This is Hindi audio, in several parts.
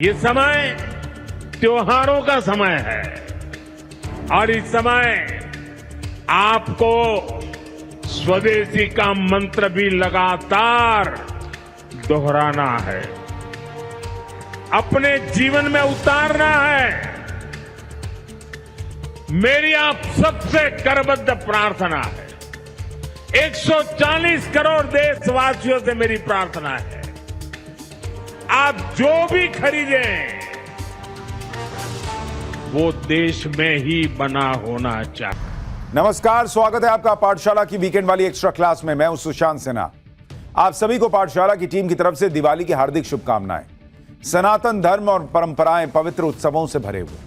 ये समय त्योहारों का समय है और इस समय आपको स्वदेशी का मंत्र भी लगातार दोहराना है, अपने जीवन में उतारना है। मेरी आप सबसे करबद्ध प्रार्थना है, 140 करोड़ देशवासियों से मेरी प्रार्थना है, आप जो भी खरीदें वो देश में ही बना होना चाहिए। नमस्कार, स्वागत है आपका पाठशाला की वीकेंड वाली एक्स्ट्रा क्लास में। मैं हूं सुशांत सिन्हा। आप सभी को पाठशाला की टीम की तरफ से दिवाली की हार्दिक शुभकामनाएं। सनातन धर्म और परंपराएं पवित्र उत्सवों से भरे हुए,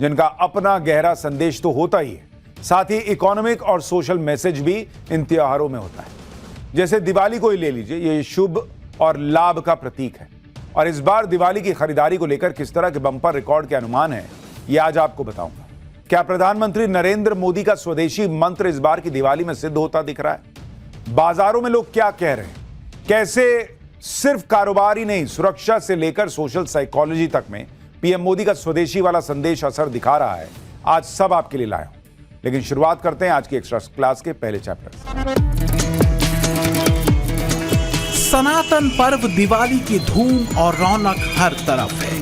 जिनका अपना गहरा संदेश तो होता ही है, साथ ही इकोनॉमिक और सोशल मैसेज भी इन त्योहारों में होता है। जैसे दिवाली को ही ले लीजिए, ये शुभ और लाभ का प्रतीक है और इस बार दिवाली की खरीदारी को लेकर किस तरह के बम्पर रिकॉर्ड के अनुमान है, ये आज आपको बताऊंगा। क्या प्रधानमंत्री नरेंद्र मोदी का स्वदेशी मंत्र इस बार की दिवाली में सिद्ध होता दिख रहा है? बाजारों में लोग क्या कह रहे हैं? कैसे सिर्फ कारोबार ही नहीं, सुरक्षा से लेकर सोशल साइकोलॉजी तक में पीएम मोदी का स्वदेशी वाला संदेश असर दिखा रहा है, आज सब आपके लिए लाया हूं। लेकिन शुरुआत करते हैं आज की एक्स्ट्रा क्लास के पहले चैप्टर से। सनातन पर्व दिवाली की धूम और रौनक हर तरफ है।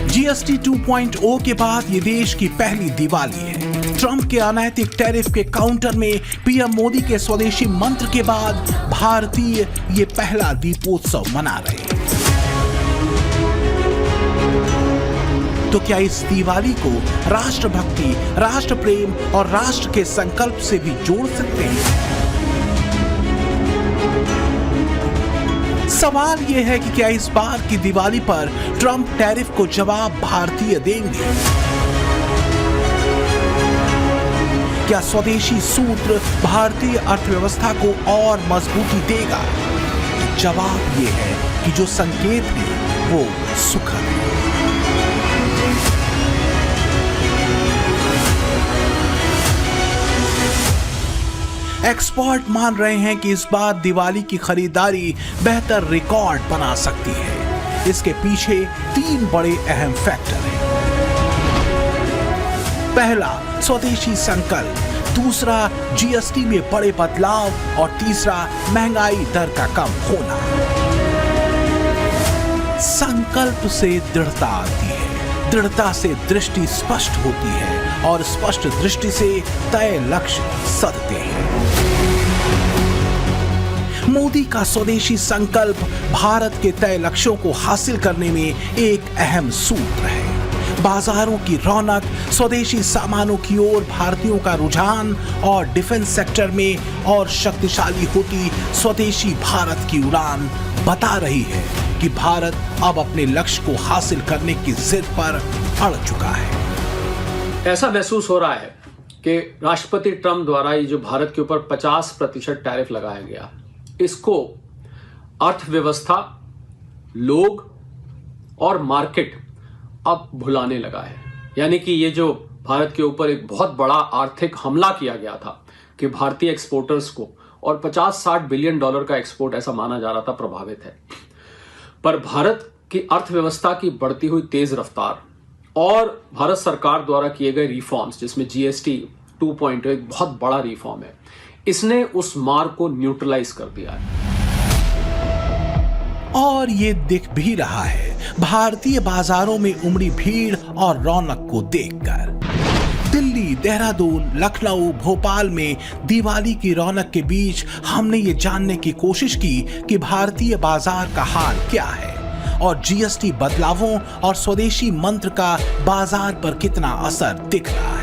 जीएसटी 2.0 के बाद ये देश की पहली दिवाली है। ट्रंप के अनैतिक टैरिफ के काउंटर में पीएम मोदी के स्वदेशी मंत्र के बाद भारतीय ये पहला दीपोत्सव मना रहे हैं। तो क्या इस दिवाली को राष्ट्रभक्ति, राष्ट्र प्रेम और राष्ट्र के संकल्प से भी जोड़ सकते हैं? सवाल यह है कि क्या इस बार की दिवाली पर ट्रंप टैरिफ को जवाब भारतीय देंगे? क्या स्वदेशी सूत्र भारतीय अर्थव्यवस्था को और मजबूती देगा? जवाब यह है कि जो संकेत है वो सुखद है। एक्सपर्ट मान रहे हैं कि इस बार दिवाली की खरीदारी बेहतर रिकॉर्ड बना सकती है। इसके पीछे 3 बड़े अहम फैक्टर हैं। पहला, स्वदेशी संकल्प, दूसरा जीएसटी में बड़े बदलाव और तीसरा महंगाई दर का कम होना। संकल्प से दृढ़ता आती है, दृढ़ता से दृष्टि स्पष्ट होती है और स्पष्ट दृष्टि से तय लक्ष्य सधते हैं। मोदी का स्वदेशी संकल्प भारत के तय लक्ष्यों को हासिल करने में एक अहम सूत्र है। बाजारों की रौनक, स्वदेशी सामानों की ओर भारतीयों का रुझान और डिफेंस सेक्टर में और शक्तिशाली होती स्वदेशी भारत की उड़ान बता रही है कि भारत अब अपने लक्ष्य को हासिल करने की जिद पर अड़ चुका है। ऐसा महसूस हो रहा है कि राष्ट्रपति ट्रंप द्वारा ये जो भारत के ऊपर 50% टैरिफ लगाया गया, इसको अर्थव्यवस्था, लोग और मार्केट अब भुलाने लगा है। यानी कि ये जो भारत के ऊपर एक बहुत बड़ा आर्थिक हमला किया गया था कि भारतीय एक्सपोर्टर्स को, और 50-60 बिलियन डॉलर का एक्सपोर्ट ऐसा माना जा रहा था, प्रभावित है। पर भारत की अर्थव्यवस्था की बढ़ती हुई तेज रफ्तार और भारत सरकार द्वारा किए गए रिफॉर्म्स, जिसमें जीएसटी 2.0 एक बहुत बड़ा रिफॉर्म है, इसने उस मार को न्यूट्रलाइज कर दिया है। और ये दिख भी रहा है भारतीय बाजारों में उमड़ी भीड़ और रौनक को देखकर। दिल्ली, देहरादून, लखनऊ, भोपाल में दिवाली की रौनक के बीच हमने ये जानने की कोशिश की कि भारतीय बाजार का हाल क्या है और जीएसटी बदलावों और स्वदेशी मंत्र का बाजार पर कितना असर दिख रहा है।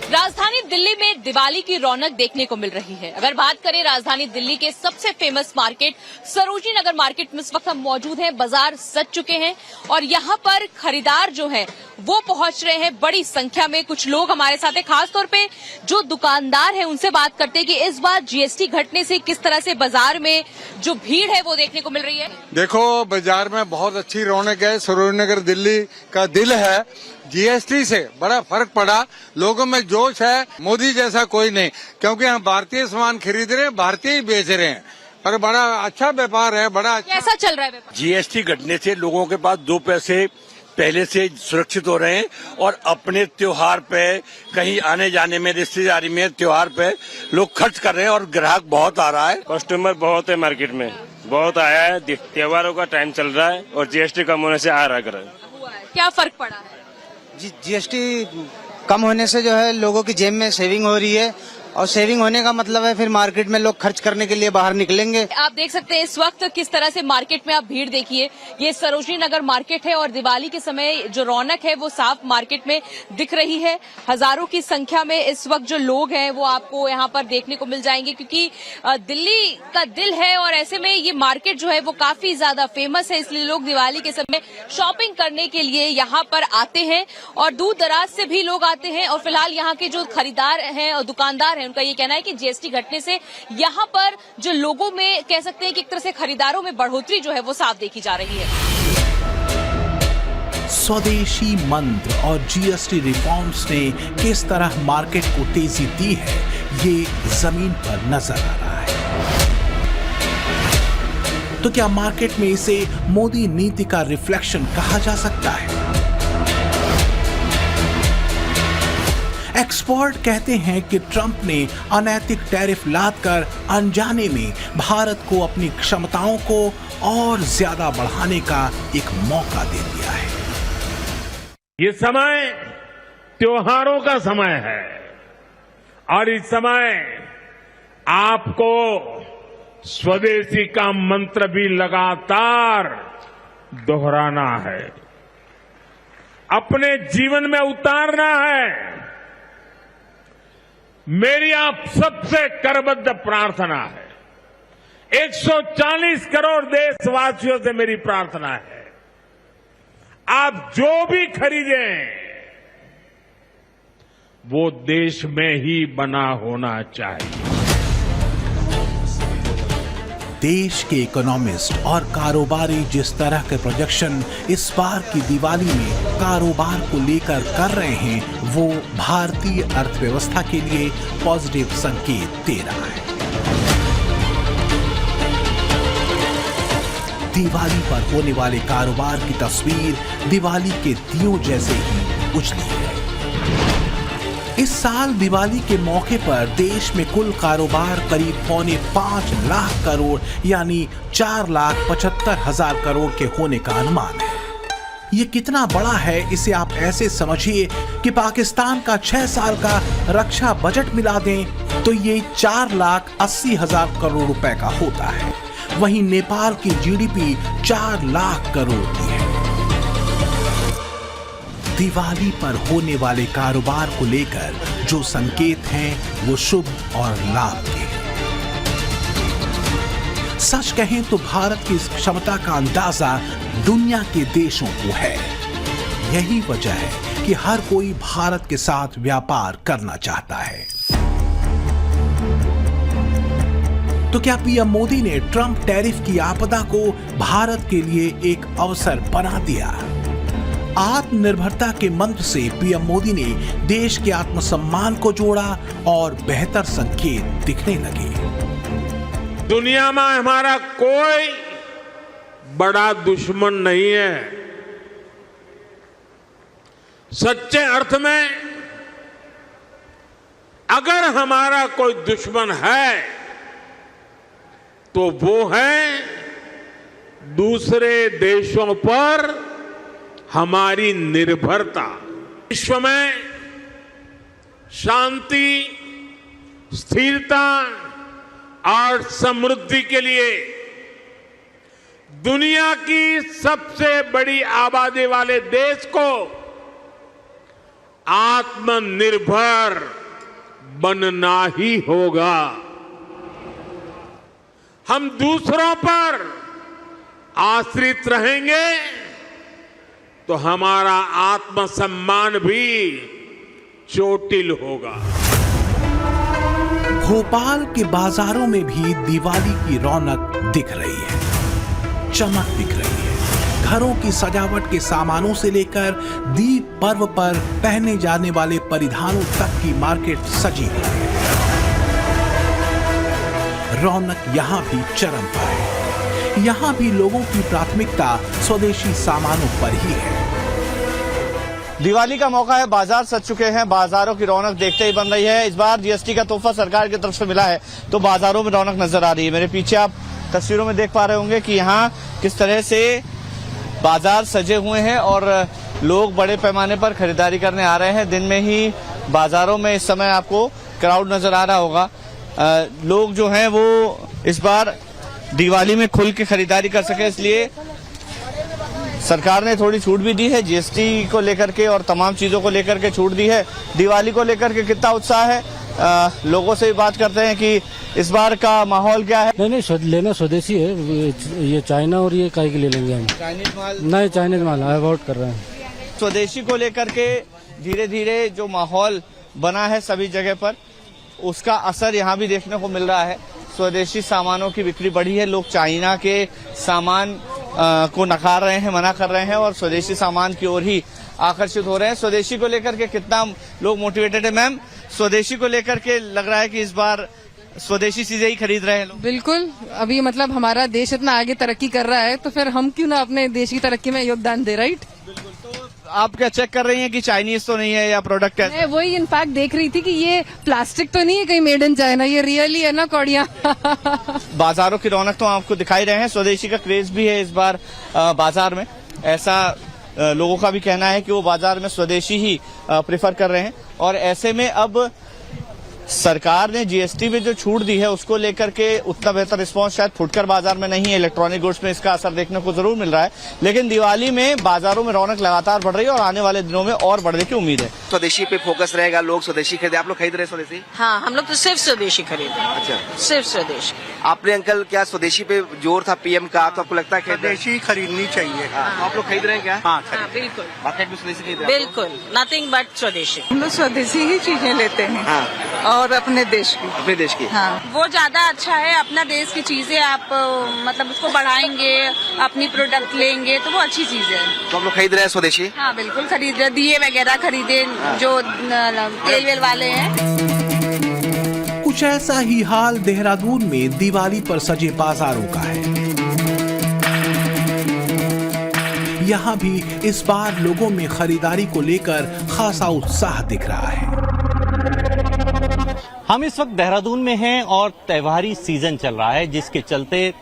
राजधानी दिल्ली में दिवाली की रौनक देखने को मिल रही है। अगर बात करें राजधानी दिल्ली के सबसे famous market Sarojini Nagar market में इस वक्त हम मौजूद हैं। बाजार सज चुके हैं और यहाँ पर खरीदार जो है वो पहुंच रहे हैं बड़ी संख्या में। कुछ लोग हमारे साथ हैं, खासतौर पे जो दुकानदार हैं उनसे बात करते हैं कि इस बार जीएसटी घटने से किस तरह से बाजार में जो भीड़ है वो देखने को मिल रही है। देखो, बाजार में बहुत अच्छी रौनक है। सरोजनी नगर दिल्ली का दिल है। जीएसटी से बड़ा फर्क पड़ा, लोगों में जोश है। मोदी जैसा कोई नहीं, क्योंकि हम भारतीय सामान खरीद रहे हैं, भारतीय ही बेच रहे हैं। और बड़ा अच्छा व्यापार है, बड़ा अच्छा। कैसा चल रहा है व्यापार? जीएसटी घटने से लोगों के पास 2 पैसे पहले से सुरक्षित हो रहे हैं और अपने त्योहार पे कहीं आने जाने में, रिश्तेदारी में, त्योहार पे लोग खर्च कर रहे हैं और ग्राहक बहुत आ रहा है। कस्टमर बहुत है, मार्केट में बहुत आया है। त्योहारों का टाइम चल रहा है और जीएसटी कम होने से आ रहा है। क्या फर्क पड़ा है? जीएसटी कम होने से जो है लोगों की जेब में सेविंग हो रही है, और सेविंग होने का मतलब है फिर मार्केट में लोग खर्च करने के लिए बाहर निकलेंगे। आप देख सकते हैं इस वक्त किस तरह से मार्केट में आप भीड़ देखिए। ये सरोजनी नगर मार्केट है और दिवाली के समय जो रौनक है वो साफ मार्केट में दिख रही है। हजारों की संख्या में इस वक्त जो लोग हैं वो आपको यहाँ पर देखने को मिल जाएंगे, क्योंकि दिल्ली का दिल है और ऐसे में ये मार्केट जो है वो काफी ज्यादा फेमस है, इसलिए लोग दिवाली के समय शॉपिंग करने के लिए यहाँ पर आते हैं और दूर दराज से भी लोग आते हैं। और फिलहाल यहाँ के जो खरीदार हैं और दुकानदार हैं उनका ये कहना है कि जीएसटी घटने से यहाँ पर जो लोगों में कह सकते हैं कि एक तरह से खरीदारों में बढ़ोतरी जो है वो साफ देखी जा रही है। स्वदेशी मंत्र और जीएसटी रिफॉर्म्स ने किस तरह मार्केट को तेजी दी है, ये जमीन पर नजर आ रहा है। तो क्या मार्केट में इसे मोदी नीति का रिफ्लेक्शन कहा जा सकता है? एक्सपर्ट कहते हैं कि ट्रंप ने अनैतिक टैरिफ लादकर अनजाने में भारत को अपनी क्षमताओं को और ज्यादा बढ़ाने का एक मौका दे दिया है। ये समय त्योहारों का समय है और इस समय आपको स्वदेशी का मंत्र भी लगातार दोहराना है, अपने जीवन में उतारना है। मेरी आप सबसे करबद्ध प्रार्थना है, 140 करोड़ देशवासियों से मेरी प्रार्थना है, आप जो भी खरीदें वो देश में ही बना होना चाहिए। देश के इकोनॉमिस्ट और कारोबारी जिस तरह के प्रोजेक्शन इस बार की दिवाली में कारोबार को लेकर कर रहे हैं वो भारतीय अर्थव्यवस्था के लिए पॉजिटिव संकेत दे रहा है। दिवाली पर होने वाले कारोबार की तस्वीर दिवाली के दियों जैसे ही उजली है। इस साल दिवाली के मौके पर देश में कुल कारोबार करीब 5.25 लाख करोड़ यानी 4,75,000 करोड़ के होने का अनुमान है। ये कितना बड़ा है इसे आप ऐसे समझिए कि पाकिस्तान का 6 साल का रक्षा बजट मिला दें तो ये 4,80,000 करोड़ रुपए का होता है। वहीं नेपाल की जीडीपी 4 लाख करोड़ की है। दिवाली पर होने वाले कारोबार को लेकर जो संकेत हैं वो शुभ और लाभ के हैं। सच कहें तो भारत की इस क्षमता का अंदाजा दुनिया के देशों को है। यही वजह है कि हर कोई भारत के साथ व्यापार करना चाहता है। तो क्या पीएम मोदी ने ट्रंप टैरिफ की आपदा को भारत के लिए एक अवसर बना दिया? आत्मनिर्भरता के मंत्र से पीएम मोदी ने देश के आत्मसम्मान को जोड़ा और बेहतर संकेत दिखने लगे। दुनिया में हमारा कोई बड़ा दुश्मन नहीं है। सच्चे अर्थ में अगर हमारा कोई दुश्मन है तो वो है दूसरे देशों पर हमारी निर्भरता। विश्व में शांति, स्थिरता और समृद्धि के लिए दुनिया की सबसे बड़ी आबादी वाले देश को आत्मनिर्भर बनना ही होगा। हम दूसरों पर आश्रित रहेंगे तो हमारा आत्मसम्मान भी चोटिल होगा। भोपाल के बाजारों में भी दिवाली की रौनक दिख रही है, चमक दिख रही है। घरों की सजावट के सामानों से लेकर दीप पर्व पर पहने जाने वाले परिधानों तक की मार्केट सजी हुई है। रौनक यहाँ भी चरम पर है। यहाँ भी लोगों की प्राथमिकता स्वदेशी सामानों पर ही है। दिवाली का मौका है, बाजार सज चुके हैं, बाजारों की रौनक देखते ही बन रही है। इस बार जीएसटी का तोहफा सरकार की तरफ से मिला है तो बाजारों में रौनक नजर आ रही है। मेरे पीछे आप तस्वीरों में देख पा रहे होंगे कि यहाँ किस तरह से बाजार सजे हुए हैं और लोग बड़े पैमाने पर खरीदारी करने आ रहे हैं। दिन में ही बाजारों में इस समय आपको क्राउड नजर आ रहा होगा। लोग जो हैं वो इस बार दिवाली में खुल के खरीदारी कर सके इसलिए सरकार ने थोड़ी छूट भी दी है, जीएसटी को लेकर के और तमाम चीजों को लेकर के छूट दी है। दिवाली को लेकर के कितना उत्साह है, लोगों से भी बात करते हैं कि इस बार का माहौल क्या है। नहीं लेना स्वदेशी है, ये चाइना और ये काहे के ले लेंगे हम? चाइनीज माल नहीं, चाइनीज माल अवॉइड कर रहे हैं। स्वदेशी को लेकर के धीरे धीरे जो माहौल बना है सभी जगह पर, उसका असर यहाँ भी देखने को मिल रहा है। स्वदेशी सामानों की बिक्री बढ़ी है, लोग चाइना के सामान को नकार रहे हैं, मना कर रहे हैं और स्वदेशी सामान की ओर ही आकर्षित हो रहे हैं। स्वदेशी को लेकर के कितना लोग मोटिवेटेड है मैम? स्वदेशी को लेकर के लग रहा है कि इस बार स्वदेशी चीजें ही खरीद रहे हैं लोग। बिल्कुल, अभी मतलब हमारा देश इतना आगे तरक्की कर रहा है तो फिर हम क्यों ना अपने देश की तरक्की में योगदान दे, राइट? बिल्कुल। तो आप क्या चेक कर रही हैं कि चाइनीज तो नहीं है या प्रोडक्ट है? मैं वही इनफैक्ट देख रही थी कि ये प्लास्टिक तो नहीं है कहीं मेड इन चाइना, ये रियली है ना कौड़ियाँ। बाजारों की रौनक तो आपको दिखाई रहे हैं, स्वदेशी का क्रेज भी है इस बार बाजार में। ऐसा लोगों का भी कहना है कि वो बाजार में स्वदेशी ही प्रेफर कर रहे हैं और ऐसे में अब सरकार ने जीएसटी में जो छूट दी है उसको लेकर के उतना बेहतर रिस्पांस शायद फुटकर बाजार में नहीं है। इलेक्ट्रॉनिक गुड्स में इसका असर देखने को जरूर मिल रहा है, लेकिन दिवाली में बाजारों में रौनक लगातार बढ़ रही है और आने वाले दिनों में और बढ़ने की उम्मीद है। स्वदेशी पे फोकस रहेगा, लोग स्वदेशी खरीदे। आप लोग खरीद रहे स्वदेशी? हाँ, हम लोग तो सिर्फ स्वदेशी खरीदे। अच्छा, सिर्फ स्वदेशी। आपने अंकल क्या स्वदेशी पे जोर था पीएम का, तो आपको लगता है स्वदेशी खरीदनी चाहिए? तो आप लोग खरीद रहे हैं क्या? हाँ, बिल्कुल। मार्केट में स्वदेशी खरीद रहे हैं? बिल्कुल, नथिंग बट स्वदेशी। हम लोग स्वदेशी ही चीजें लेते हैं और अपने देश की। अपने देश की? हाँ, वो ज्यादा अच्छा है। अपना देश की चीजें आप मतलब उसको बढ़ाएंगे, अपनी प्रोडक्ट लेंगे तो वो अच्छी चीज है। तो आप लोग खरीद रहे हैं स्वदेशी? हाँ बिल्कुल खरीद रहे, दिए वगैरह खरीदे जो तेल वेल वाले हैं। कुछ ऐसा ही हाल देहरादून में दिवाली पर सजे बाजारों का है। यहाँ भी इस बार लोगों में खरीदारी को लेकर खासा उत्साह दिख रहा है। हम इस वक्त देहरादून में हैं और त्योहारी सीजन चल रहा है, जिसके चलते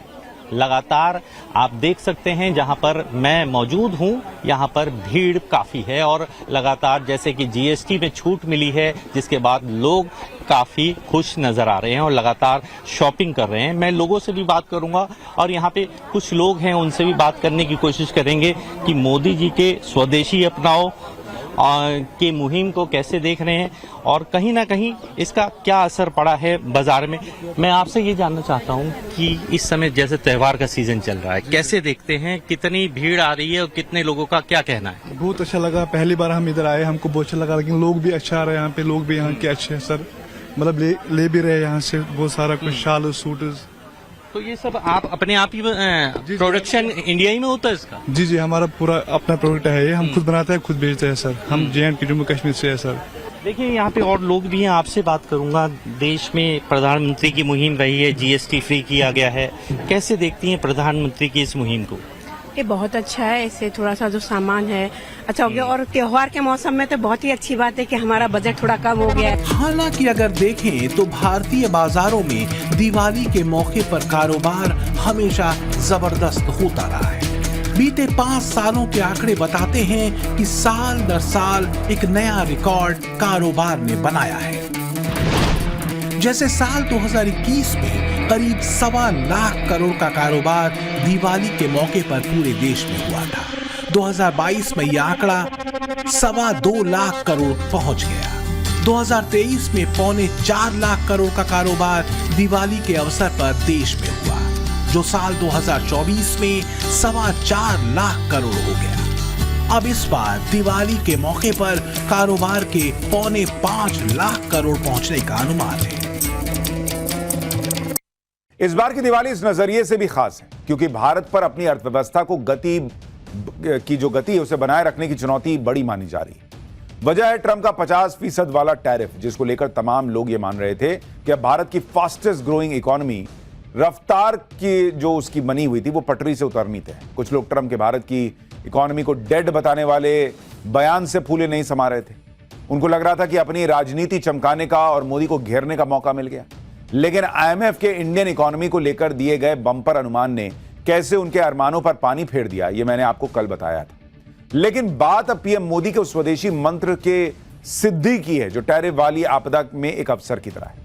लगातार आप देख सकते हैं जहां पर मैं मौजूद हूं यहां पर भीड़ काफी है और लगातार जैसे कि जीएसटी में छूट मिली है जिसके बाद लोग काफी खुश नजर आ रहे हैं और लगातार शॉपिंग कर रहे हैं। मैं लोगों से भी बात करूंगा और यहाँ पे कुछ लोग हैं उनसे भी बात करने की कोशिश करेंगे कि मोदी जी के स्वदेशी अपनाओ के मुहिम को कैसे देख रहे हैं और कहीं ना कहीं इसका क्या असर पड़ा है बाजार में। मैं आपसे ये जानना चाहता हूँ कि इस समय जैसे त्योहार का सीजन चल रहा है कैसे देखते हैं, कितनी भीड़ आ रही है और कितने लोगों का क्या कहना है? बहुत अच्छा लगा, पहली बार हम इधर आए, हमको बहुत अच्छा लगा, लेकिन लोग भी अच्छा आ रहे हैं यहाँ पे, लोग भी यहाँ के अच्छे हैं सर, मतलब ले भी रहे यहाँ से बहुत सारा कुछ शाल सूट। तो ये सब आप अपने आप ही प्रोडक्शन इंडिया ही में होता है इसका? जी जी, हमारा पूरा अपना प्रोडक्ट है ये, हम खुद बनाते हैं खुद बेचते हैं सर। हम JNK जम्मू कश्मीर से है सर। देखिए यहाँ पे और लोग भी हैं, आपसे बात करूंगा। देश में प्रधानमंत्री की मुहिम रही है, जीएसटी फ्री किया गया है, कैसे देखती हैं प्रधानमंत्री की इस मुहिम को? ये बहुत अच्छा है, इससे थोड़ा सा जो सामान है अच्छा हो गया और त्योहार के मौसम में तो बहुत ही अच्छी बात है कि हमारा बजट थोड़ा कम हो गया है। हालांकि अगर देखें तो भारतीय बाजारों में दिवाली के मौके पर कारोबार हमेशा जबरदस्त होता रहा है। बीते 5 सालों के आंकड़े बताते हैं कि साल दर साल एक नया रिकॉर्ड कारोबार ने बनाया है। जैसे साल 2021 में करीब 1.25 लाख करोड़ का कारोबार दिवाली के मौके पर पूरे देश में हुआ था। 2022 में यह आंकड़ा 2.25 लाख करोड़ पहुंच गया। 2023 में 3.25 लाख करोड़ का कारोबार दिवाली के अवसर पर देश में हुआ, जो साल 2024 में 4.25 लाख करोड़ हो गया। अब इस बार दिवाली के मौके पर कारोबार के 4.25 लाख करोड़ पहुंचने का अनुमान है। इस बार की दिवाली इस नजरिए से भी खास है क्योंकि भारत पर अपनी अर्थव्यवस्था को गति है उसे बनाए रखने की चुनौती बड़ी मानी जा रही है। वजह है ट्रंप का 50% वाला टैरिफ, जिसको लेकर तमाम लोग ये मान रहे थे कि अब भारत की फास्टेस्ट ग्रोइंग इकोनॉमी रफ्तार की जो उसकी बनी हुई थी वो पटरी से उतरनी थी। कुछ लोग ट्रंप के भारत की इकोनॉमी को डेड बताने वाले बयान से फूले नहीं समा रहे थे। उनको लग रहा था कि अपनी राजनीति चमकाने का और मोदी को घेरने का मौका मिल गया। लेकिन आईएमएफ के इंडियन इकोनॉमी को लेकर दिए गए बम्पर अनुमान ने कैसे उनके अरमानों पर पानी फेर दिया, ये मैंने आपको कल बताया था। लेकिन बात अब पीएम मोदी के उस स्वदेशी मंत्र के सिद्धि की है जो टैरिफ वाली आपदा में एक अवसर की तरह है।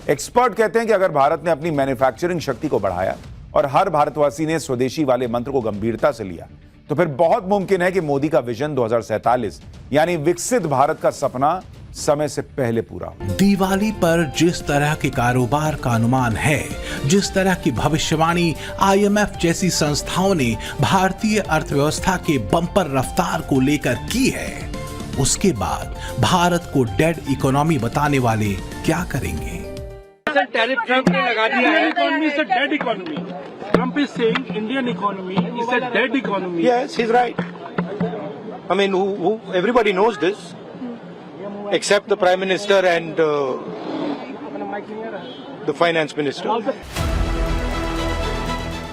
एक्सपर्ट कहते हैं कि अगर भारत ने अपनी मैन्युफैक्चरिंग शक्ति को बढ़ाया और हर भारतवासी ने स्वदेशी वाले मंत्र को गंभीरता से लिया तो फिर बहुत मुमकिन है कि मोदी का विजन 2047 यानी विकसित भारत का सपना समय से पहले पूरा हो। दिवाली पर जिस तरह के कारोबार का अनुमान है, जिस तरह की भविष्यवाणी आईएमएफ जैसी संस्थाओं ने भारतीय अर्थव्यवस्था के बम्पर रफ्तार को लेकर की है, उसके बाद भारत को डेड इकोनॉमी बताने वाले क्या करेंगे? टैरिफ ट्रंप ने लगा दिया है। Economy is a dead economy. Trump is saying Indian economy is a dead economy. Yes, he's right. I mean, everybody knows this, except the Prime Minister and the Finance Minister.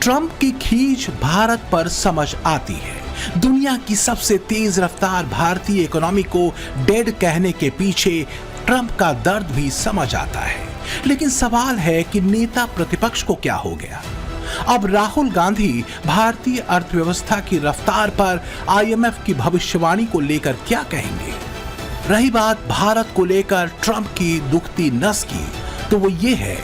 Trump की खींच भारत पर समझ आती है। दुनिया की सबसे तेज रफ्तार भारतीय इकोनॉमी को डेड कहने के पीछे ट्रंप का दर्द भी समझ आता है। लेकिन सवाल है कि नेता प्रतिपक्ष को क्या हो गया? अब राहुल गांधी भारतीय अर्थव्यवस्था की रफ्तार पर आईएमएफ की भविष्यवाणी को लेकर क्या कहेंगे? रही बात भारत को लेकर ट्रंप की दुखती नस की, तो वो ये है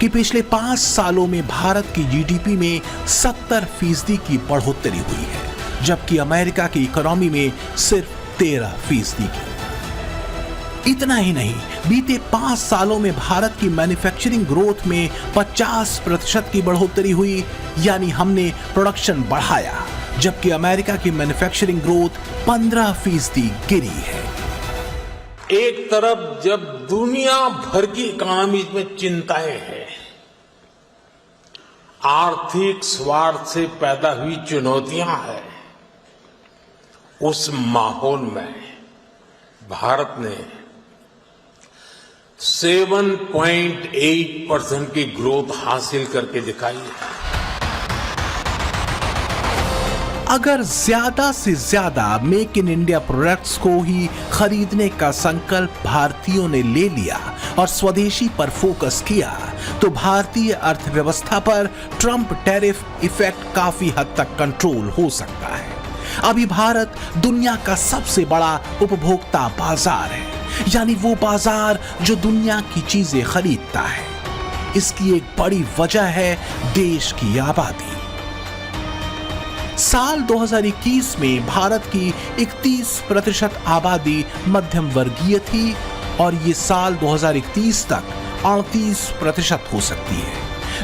कि पिछले 5 सालों में भारत की जीडीपी में 70% की बढ़ोतरी हुई है, जबकि अमेरिका की इकोनॉमी में सिर्फ 13% की। इतना ही नहीं, बीते 5 सालों में भारत की मैन्युफैक्चरिंग ग्रोथ में 50% की बढ़ोतरी हुई, यानी हमने प्रोडक्शन बढ़ाया, जबकि अमेरिका की मैन्युफैक्चरिंग ग्रोथ 15% गिरी है। एक तरफ जब दुनिया भर की इकोनॉमी में चिंताएं हैं, आर्थिक स्वार्थ से पैदा हुई चुनौतियां हैं, उस माहौल में भारत ने 7.8% की ग्रोथ हासिल करके दिखाई है। अगर ज्यादा से ज्यादा मेक इन इंडिया प्रोडक्ट्स को ही खरीदने का संकल्प भारतीयों ने ले लिया और स्वदेशी पर फोकस किया, तो भारतीय अर्थव्यवस्था पर ट्रंप टैरिफ इफेक्ट काफी हद तक कंट्रोल हो सकता है। अभी भारत दुनिया का सबसे बड़ा उपभोक्ता बाजार है, यानी वो बाजार जो दुनिया की चीजें खरीदता है। इसकी एक बड़ी वजह है देश की आबादी। साल 2021 में भारत की 31% आबादी मध्यम वर्गीय थी और ये साल 2031 तक 38% हो सकती है,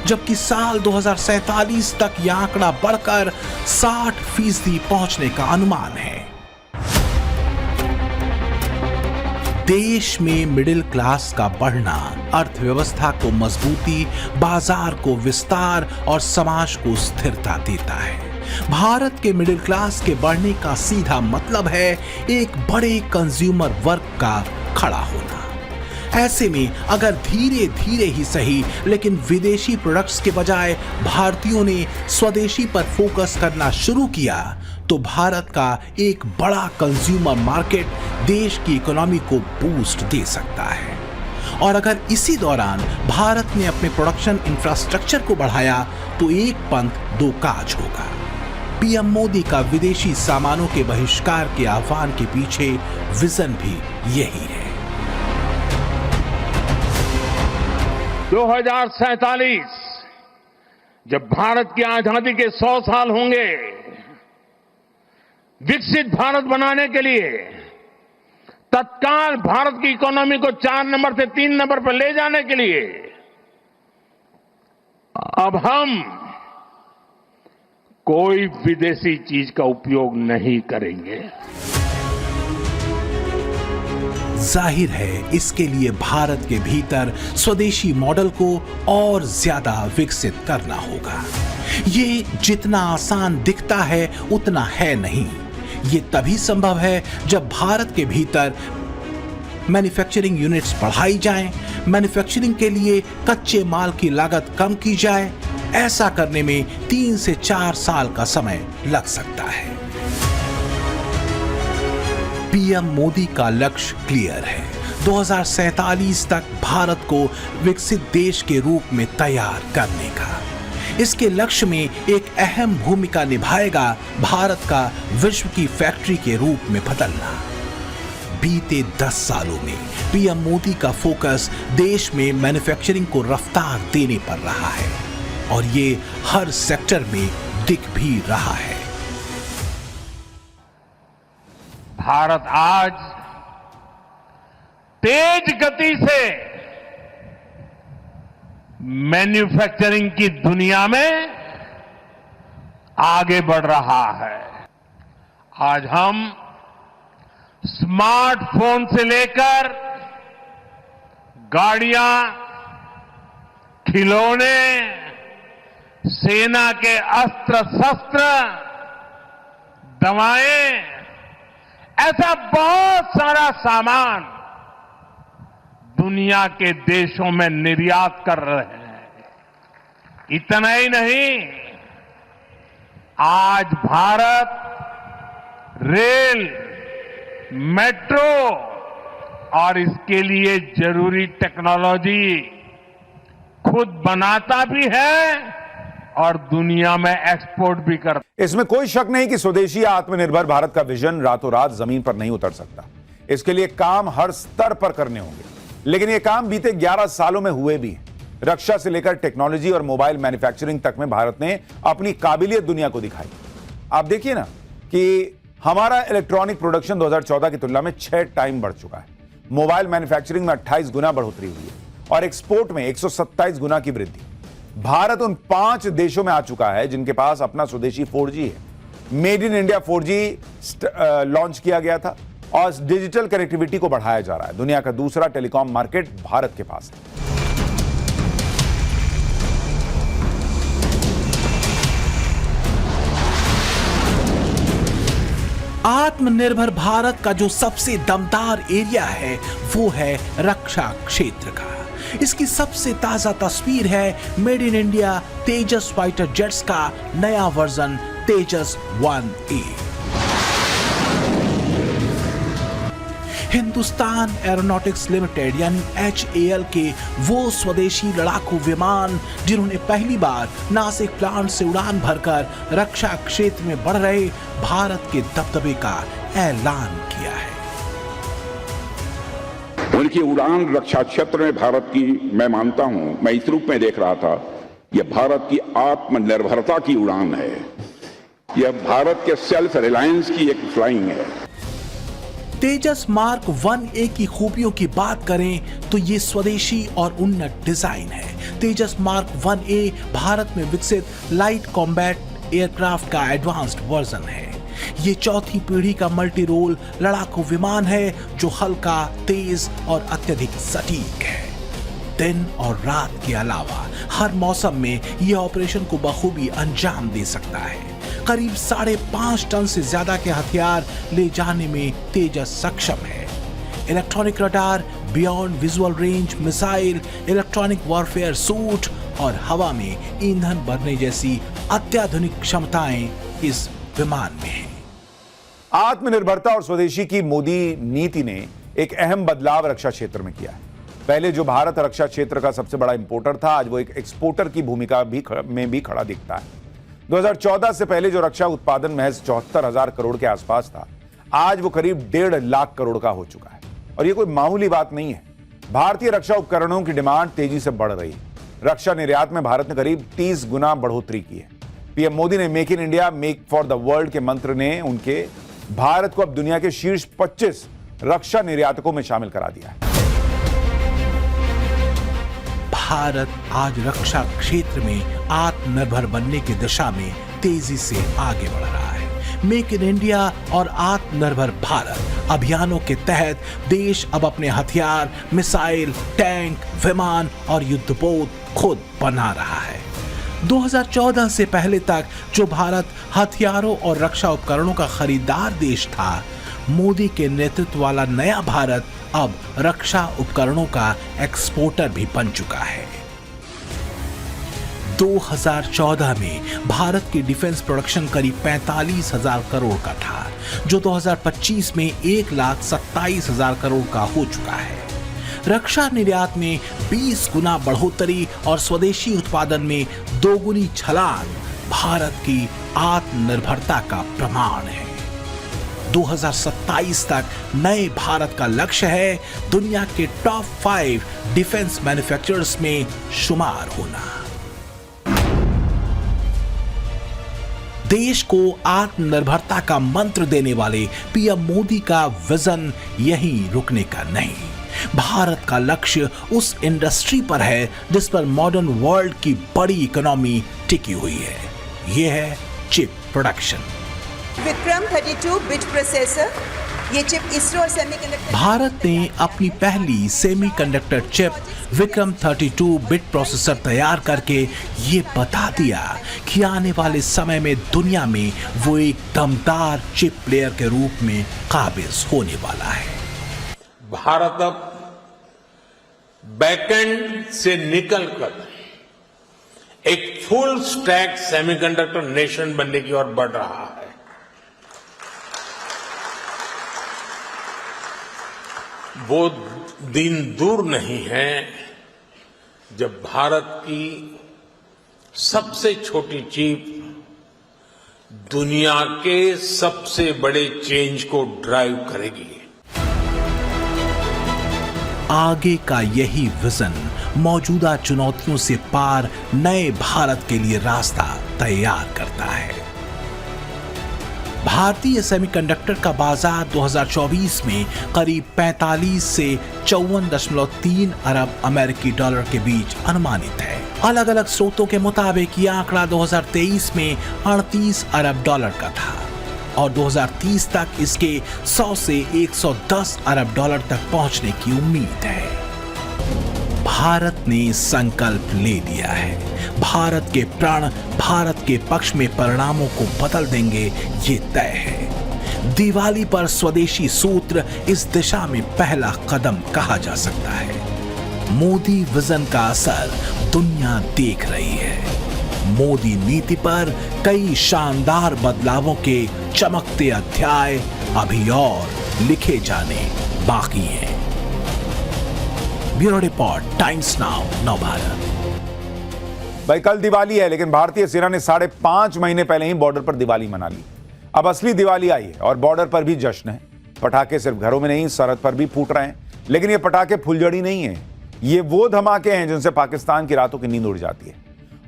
जबकि साल 2047 तक यह आंकड़ा बढ़कर 60% पहुंचने का अनुमान है। देश में मिडिल क्लास का बढ़ना अर्थव्यवस्था को मजबूती, बाजार को विस्तार और समाज को स्थिरता देता है। भारत के मिडिल क्लास के बढ़ने का सीधा मतलब है एक बड़े कंज्यूमर वर्ग का खड़ा होना। ऐसे में अगर धीरे धीरे ही सही, लेकिन विदेशी प्रोडक्ट्स के बजाय भारतीयों ने स्वदेशी पर फोकस करना शुरू किया, तो भारत का एक बड़ा कंज्यूमर मार्केट देश की इकोनॉमी को बूस्ट दे सकता है। और अगर इसी दौरान भारत ने अपने प्रोडक्शन इंफ्रास्ट्रक्चर को बढ़ाया, तो एक पंथ दो काज होगा। पीएम मोदी का विदेशी सामानों के बहिष्कार के आह्वान के पीछे विजन भी यही है। 2047 जब भारत की आजादी के 100 साल होंगे, विकसित भारत बनाने के लिए तत्काल भारत की इकोनॉमी को 4 नंबर से 3 नंबर पर ले जाने के लिए अब हम कोई विदेशी चीज का उपयोग नहीं करेंगे। जाहिर है इसके लिए भारत के भीतर स्वदेशी मॉडल को और ज्यादा विकसित करना होगा। ये जितना आसान दिखता है उतना है नहीं। ये तभी संभव है जब भारत के भीतर मैन्युफैक्चरिंग यूनिट्स बढ़ाई जाएं, मैन्युफैक्चरिंग के लिए कच्चे माल की लागत कम की जाए। ऐसा करने में 3 से 4 साल का समय लग सकता है। पीएम मोदी का लक्ष्य क्लियर है, 2047 तक भारत को विकसित देश के रूप में तैयार करने का। इसके लक्ष्य में एक अहम भूमिका निभाएगा भारत का विश्व की फैक्ट्री के रूप में बदलना। बीते 10 सालों में पीएम मोदी का फोकस देश में मैन्युफैक्चरिंग को रफ्तार देने पर रहा है और ये हर सेक्टर में दिख भी रहा है। भारत आज तेज गति से मैन्युफैक्चरिंग की दुनिया में आगे बढ़ रहा है। आज हम स्मार्टफोन से लेकर गाड़ियां, खिलौने, सेना के अस्त्र शस्त्र, दवाएं, ऐसा बहुत सारा सामान दुनिया के देशों में निर्यात कर रहे हैं। इतना ही नहीं, आज भारत रेल, मेट्रो और इसके लिए जरूरी टेक्नोलॉजी खुद बनाता भी है और दुनिया में एक्सपोर्ट भी करता है। इसमें कोई शक नहीं कि स्वदेशी आत्मनिर्भर भारत का विजन रातों रात जमीन पर नहीं उतर सकता। इसके लिए काम हर स्तर पर करने होंगे, लेकिन ये काम बीते 11 सालों में हुए भी हैं। रक्षा से लेकर टेक्नोलॉजी और मोबाइल मैन्युफैक्चरिंग तक में भारत ने अपनी काबिलियत दुनिया को दिखाई। आप देखिए ना कि हमारा इलेक्ट्रॉनिक प्रोडक्शन 2014 की तुलना में 6 टाइम बढ़ चुका है। मोबाइल मैन्युफैक्चरिंग में 28 गुना बढ़ोतरी हुई है और एक्सपोर्ट में 127 गुना की वृद्धि। भारत उन 5 देशों में आ चुका है जिनके पास अपना स्वदेशी 4G है। Made in India 4G launch किया गया था और डिजिटल कनेक्टिविटी को बढ़ाया जा रहा है। दुनिया का दूसरा टेलीकॉम मार्केट भारत के पास है। आत्मनिर्भर भारत का जो सबसे दमदार एरिया है वो है रक्षा क्षेत्र का। इसकी सबसे ताजा तस्वीर है made in India Tejas fighter jets का नया वर्जन तेजस 1A। हिंदुस्तान एरोनॉटिक्स लिमिटेड यानी HAL के वो स्वदेशी लड़ाकू विमान जिन्होंने पहली बार नासिक प्लांट से उड़ान भरकर रक्षा क्षेत्र में बढ़ रहे भारत के दबदबे का ऐलान किया है। उनकी उड़ान रक्षा क्षेत्र में भारत की, मैं मानता हूं, मैं इस रूप में देख रहा था, यह भारत की आत्मनिर्भरता की उड़ान है। यह भारत के सेल्फ रिलायंस की एक फ्लाइंग है। तेजस मार्क 1A की खूबियों की बात करें तो ये स्वदेशी और उन्नत डिजाइन है। तेजस मार्क 1A भारत में विकसित लाइट कॉम्बैट एयरक्राफ्ट का एडवांस्ड वर्जन है। ये 4थी पीढ़ी का मल्टी रोल लड़ाकू विमान है जो हल्का, तेज और अत्यधिक सटीक है। दिन और रात के अलावा हर मौसम में यह ऑपरेशन को बखूबी अंजाम दे सकता है। करीब 5.5 टन से ज्यादा के हथियार ले जाने में तेजस सक्षम है। Electronic radar, beyond visual range missile, electronic warfare suit और हवा में ईंधन भरने जैसी अत्याधुनिक क्षमताएं इस विमान में हैं। आत्मनिर्भरता और स्वदेशी की मोदी नीति ने एक अहम बदलाव रक्षा क्षेत्र में किया है। पहले जो भारत रक्षा क्षेत्र का सबसे बड़ा इंपोर्टर था, आज वो एक एक्सपोर्टर की भूमिका में भी खड़ा दिखता है। 2014 से पहले जो रक्षा उत्पादन महज 74,000 करोड़ के आसपास था, आज वो करीब 1.5 लाख करोड़ का हो चुका है और ये कोई मामूली बात नहीं है। भारतीय रक्षा उपकरणों की डिमांड तेजी से बढ़ रही है। रक्षा निर्यात में भारत ने करीब 30 गुना बढ़ोतरी की है। पीएम मोदी ने make in India, make for the world के मंत्र ने उनके भारत को अब दुनिया के शीर्ष 25 रक्षा निर्यातकों में शामिल करा दिया है। भारत आज रक्षा क्षेत्र में आत्मनिर्भर बनने की दिशा में तेजी से आगे बढ़ रहा है। मेक इन इंडिया और आत्मनिर्भर भारत अभियानों के तहत देश अब अपने हथियार, मिसाइल, टैंक, विमान और युद्धपोत खुद बना रहा है। 2014 से पहले तक जो भारत हथियारों और रक्षा उपकरणों का खरीदार देश था, मोदी के नेतृत्व वाला नया भारत अब रक्षा उपकरणों का एक्सपोर्टर भी बन चुका है। 2014 में भारत की डिफेंस प्रोडक्शन करीब 45,000 करोड़ का था, जो 2025 में 1,27,000 करोड़ का हो चुका है। रक्षा निर्यात में 20 गुना बढ़ोतरी और स्वदेशी उत्पादन में 2 गुनी छलांग भारत की आत्मनिर्भरता का प्रमाण है। 2027 तक नए भारत का लक्ष्य है दुनिया के टॉप 5 डिफेंस मैन्युफैक्चरर्स में शुमार होना। देश को आत्मनिर्भरता का मंत्र देने वाले पीएम मोदी का विजन यहीं रुकने का नहीं। भारत का लक्ष्य उस इंडस्ट्री पर है जिस पर मॉडर्न वर्ल्ड की बड़ी इकोनॉमी टिकी हुई है। यह है chip production. Vikram 32 bit processor, ये चिप इसरो और सेमीकंडक्टर। भारत ने अपनी पहली semiconductor chip Vikram 32 bit processor तैयार करके ये बता दिया कि आने वाले समय में दुनिया में वो एक दमदार चिप प्लेयर के रूप में काबिज होने वाला है। भारत अब बैकएंड से निकलकर एक फुल स्टैक सेमीकंडक्टर नेशन बनने की ओर बढ़ रहा है। वो दिन दूर नहीं है जब भारत की सबसे छोटी चिप दुनिया के सबसे बड़े चेंज को ड्राइव करेगी। आगे का यही विजन मौजूदा चुनौतियों से पार नए भारत के लिए रास्ता तैयार करता है। भारतीय सेमीकंडक्टर का बाजार 2024 में करीब 45 से 54.3 अरब अमेरिकी डॉलर के बीच अनुमानित है। अलग अलग स्रोतों के मुताबिक यह आंकड़ा 2023 में 38 अरब डॉलर का था और 2030 तक इसके 100 से 110 अरब डॉलर तक पहुंचने की उम्मीद है। भारत ने संकल्प ले लिया है। भारत के प्रण भारत के पक्ष में परिणामों को बदल देंगे, ये तय है। दिवाली पर स्वदेशी सूत्र इस दिशा में पहला कदम कहा जा सकता है। मोदी विजन का असर दुनिया देख रही है। मोदी नीति पर कई शानदार बदलावों के चमकते अध्याय अभी और लिखे जाने बाकी हैं। Bureau report, times now, Navbharat. भाई कल दिवाली है, लेकिन भारतीय सेना ने 5.5 महीने पहले ही बॉर्डर पर दिवाली मना ली। अब असली दिवाली आई है और बॉर्डर पर भी जश्न है। पटाखे सिर्फ घरों में नहीं, सरहद पर भी फूट रहे हैं। लेकिन ये पटाखे फुलझड़ी नहीं है, ये वो धमाके हैं जिनसे पाकिस्तान की रातों की नींद उड़ जाती है।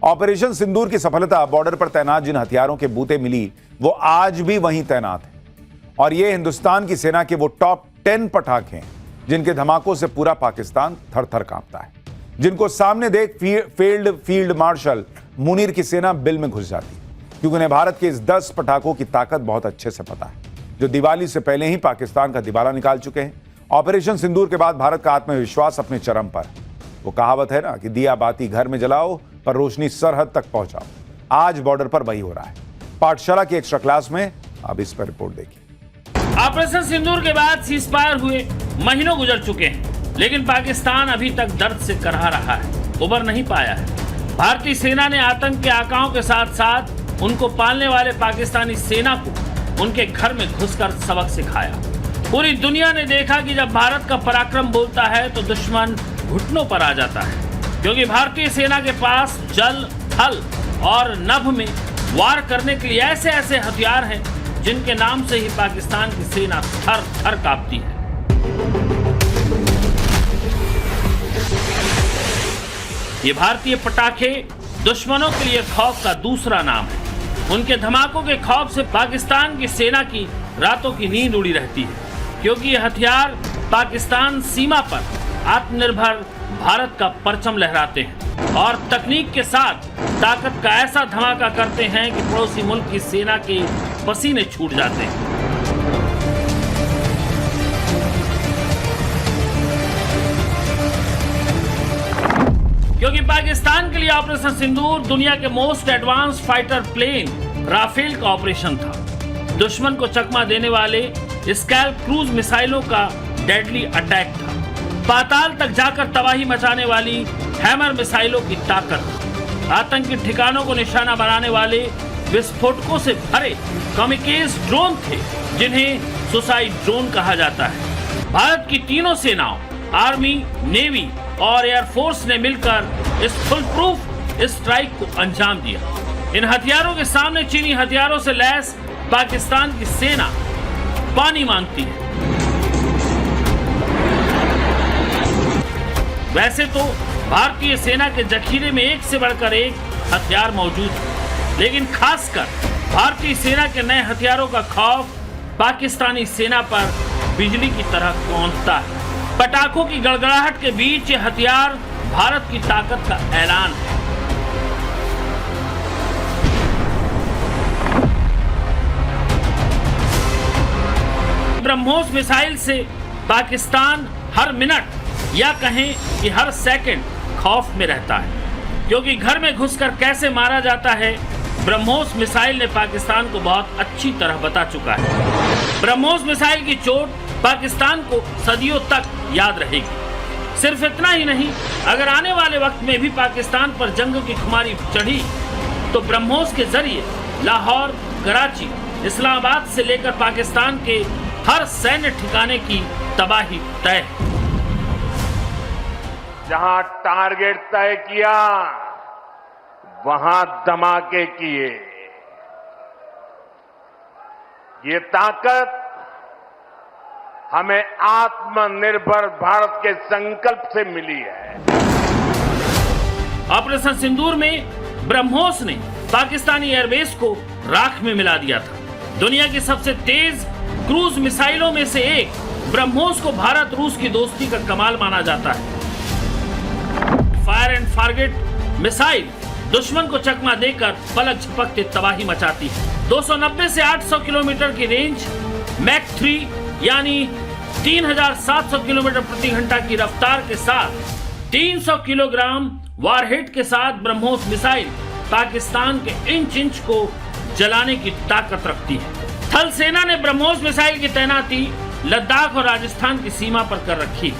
ऑपरेशन सिंदूर की सफलता, बॉर्डर पर तैनात जिन हथियारों के बूते मिली वो आज भी वहीं तैनात है। और ये हिंदुस्तान की सेना के वो टॉप 10 पटाखे हैं जिनके धमाकों से पूरा पाकिस्तान थर थर कांपता है, जिनको सामने देख फील्ड मार्शल मुनीर की सेना बिल में घुस जाती, क्योंकि उन्हें भारत के इस 10 पटाखों की ताकत बहुत अच्छे से पता है, जो दिवाली से पहले ही पाकिस्तान का दिवाला निकाल चुके हैं। ऑपरेशन सिंदूर के बाद भारत का आत्मविश्वास अपने चरम पर। वो कहावत है ना कि दिया बाती घर में जलाओ पर रोशनी सरहद तक पहुंचाओ। आज बॉर्डर पर वही हो रहा है। पाठशाला की एक्स्ट्रा क्लास में अब इस पर रिपोर्ट देखिए। ऑपरेशन सिंदूर के बाद सीज फायर हुए महीनों गुजर चुके हैं, लेकिन पाकिस्तान अभी तक दर्द से करहा रहा है, उबर नहीं पाया है। भारतीय सेना ने आतंक के आकाओं के साथ साथ उनको पालने वाले पाकिस्तानी सेना को उनके घर में घुसकर सबक सिखाया। पूरी दुनिया ने देखा कि जब भारत का पराक्रम बोलता है तो दुश्मन घुटनों पर आ जाता है, क्योंकि भारतीय सेना के पास जल, थल और नभ में वार करने के लिए ऐसे ऐसे हथियार हैं जिनके नाम से ही पाकिस्तान की सेना थर थर कांपती है। ये भारतीय पटाखे दुश्मनों के लिए खौफ का दूसरा नाम है। उनके धमाकों के खौफ से पाकिस्तान की सेना की रातों की नींद उड़ी रहती है, क्योंकि ये हथियार पाकिस्तान सीमा पर आत्मनिर्भर भारत का परचम लहराते हैं और तकनीक के साथ ताकत का ऐसा धमाका करते हैं कि पड़ोसी मुल्क की सेना के पसीने छूट जाते हैं। क्योंकि पाकिस्तान के लिए ऑपरेशन सिंदूर दुनिया के most advance fighter plane Rafale का ऑपरेशन था। दुश्मन को चकमा देने वाले स्कैल्प क्रूज मिसाइलों का डेडली अटैक था। पाताल तक जाकर तबाही मचाने वाली हैमर मिसाइलों की ताकत, आतंकी ठिकानों को निशाना बनाने वाले विस्फोटकों से भरे कामिकेज ड्रोन थे जिन्हें सुसाइड ड्रोन कहा जाता है। भारत की तीनों सेनाओं, आर्मी, नेवी और एयरफोर्स ने मिलकर इस फुल प्रूफ स्ट्राइक को अंजाम दिया। इन हथियारों के सामने चीनी हथियारों से लैस पाकिस्तान की सेना पानी मांगती है। वैसे तो भारतीय सेना के जखीरे में एक से बढ़कर एक हथियार मौजूद है, लेकिन खासकर भारतीय सेना के नए हथियारों का खौफ पाकिस्तानी सेना पर बिजली की तरह कौंधता है। पटाखों की गड़गड़ाहट के बीच ये हथियार भारत की ताकत का ऐलान है। ब्रह्मोस मिसाइल से पाकिस्तान हर मिनट या कहें कि हर सेकंड खौफ में रहता है, क्योंकि घर में घुसकर कैसे मारा जाता है ब्रह्मोस मिसाइल ने पाकिस्तान को बहुत अच्छी तरह बता चुका है। ब्रह्मोस मिसाइल की चोट पाकिस्तान को सदियों तक याद रहेगी। सिर्फ इतना ही नहीं, अगर आने वाले वक्त में भी पाकिस्तान पर जंग की खुमारी चढ़ी तो ब्रह्मोस के जरिए लाहौर, कराची, इस्लामाबाद से लेकर पाकिस्तान के हर सैन्य ठिकाने की तबाही तय। जहां टारगेट तय किया वहां धमाके किए। ये ताकत हमें आत्मनिर्भर भारत के संकल्प से मिली है। ऑपरेशन सिंदूर में ब्रह्मोस ने पाकिस्तानी एयरबेस को राख में मिला दिया था। दुनिया की सबसे तेज क्रूज मिसाइलों में से एक ब्रह्मोस को भारत रूस की दोस्ती का कमाल माना जाता है। फायर एंड फॉरगेट मिसाइल दुश्मन को चकमा देकर पलक झपकते तबाही मचाती है। 290 से 800 किलोमीटर की रेंज, मैक 3 यानी 3700 किलोमीटर प्रति घंटा की रफ्तार के साथ 300 किलोग्राम वारहेड के साथ ब्रह्मोस मिसाइल पाकिस्तान के इंच इंच को जलाने की ताकत रखती है। थल सेना ने ब्रह्मोस मिसाइल की तैनाती लद्दाख और राजस्थान की सीमा पर कर रखी।